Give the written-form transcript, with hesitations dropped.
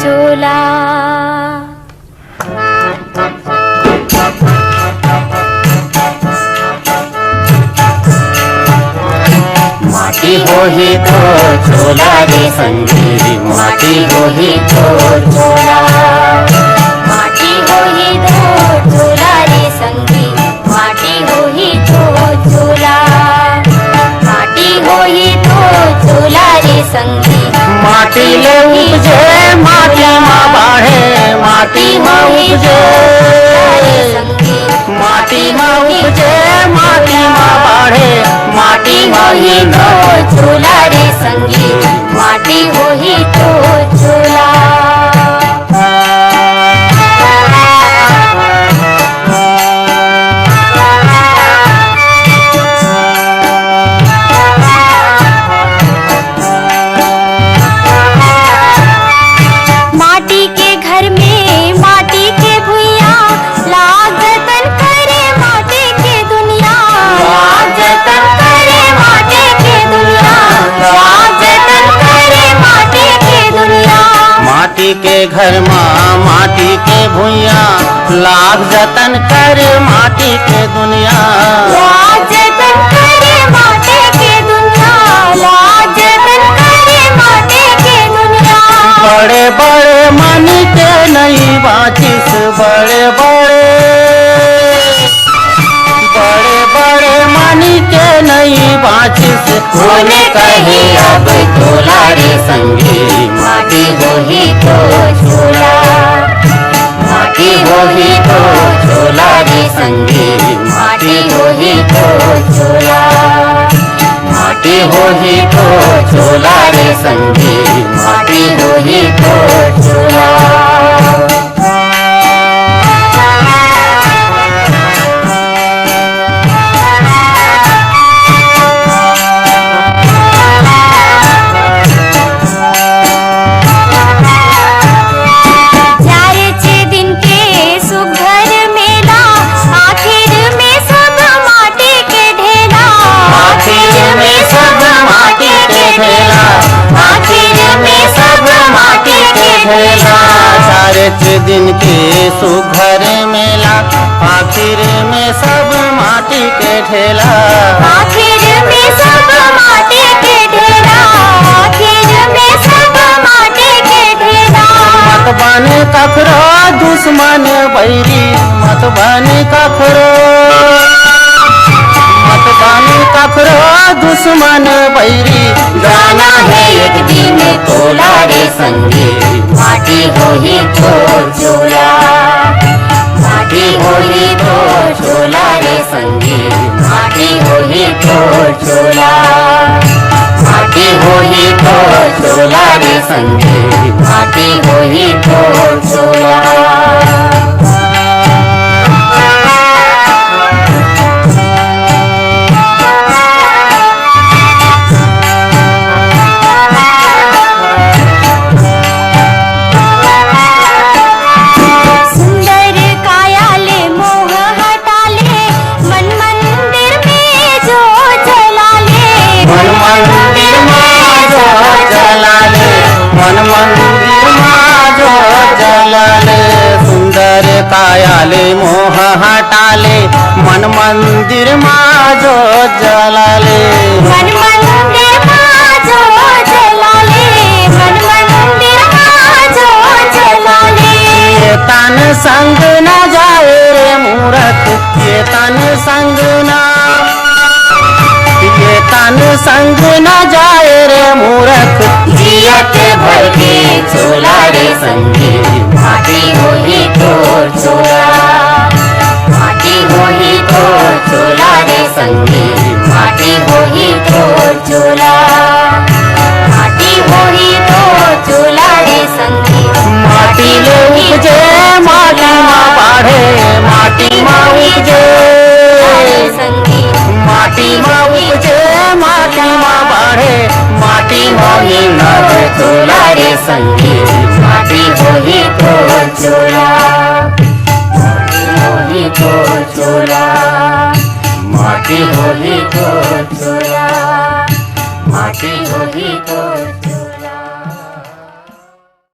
चोला। माटी होही तो चोला रे संगी, माटी होही तो चोला। माटी होही तो चोला रे संगी, माटी होही तो चोला। माटी होही तो चोला रे संगी, माटी ले उपजे माटी माँ बाढ़े, माटी माँ उपजे माटी माँ उपजे माटी माँ बाढ़े, माटी होही तो चोला रे संगी, माटी होही तो चोला। माटी के घर में माटी के भुइया, लाग जतन करे माटी के दुनिया। लाग जतन करे माटी के दुनिया, लाग जतन करे माटी के दुनिया। माटी के घर माँ माटी के भुइया, लाग जतन कर माटी के दुनिया। लाग जतन करे माटी के दुनिया, लाग जतन करे माटी के दुनिया। बड़े बड़े मन के नहीं बाचिस, बड़े बड़े मन के नहीं बाचिस, होने कहे अब चोला रे संगी, माटी होही तो चोला। माटी होही तो चोला रे संगी, माटी होही तो चोला। माटी होही तो चोला रे संगी, माटी होही तो चोला। दिन के सुघर मेला, आखिर में सब माटी के ढेला। आखिर में सब माटी के ढेला, आखिर में सब माटी के ढेला। मत बने कखरो दुश्मन बैरी, मत बने कखरो, मत बने कखरो दुश्मन बैरी। जाना है एक दिन तोला रे संगी, माटी होही तो चोला। माटी होही तो चोला रे संगी, माटी होही तो चोला। माटी होही तो चोला रे संगी, माटी होही तो चोला। कायाले मोह हटाले, मन मंदिर माजो जलाले। मन मंदिर माजो जलाले, मन मंदिर माजो जलाले। ये तन संग न जाए रे मूरख, ये तन संग न, ये तन संग न जाए रे मूरख। जियत भर के चोला रे संगी, माटी होही तो चोला। माटी होही तो चोला रे संगी, माटी होही तो चोला। माटी होही तो चोला रे संगी, माटी ले उपजे माटी माँ बाढ़े, माटी माँ उपजे संगी। माटी माँ उपजे माटी माँ बाढ़े, माटी होही नर चोला रे संगी, माटी होही तो चोला। माटी होही तो चोला, माटी होही तो चोला।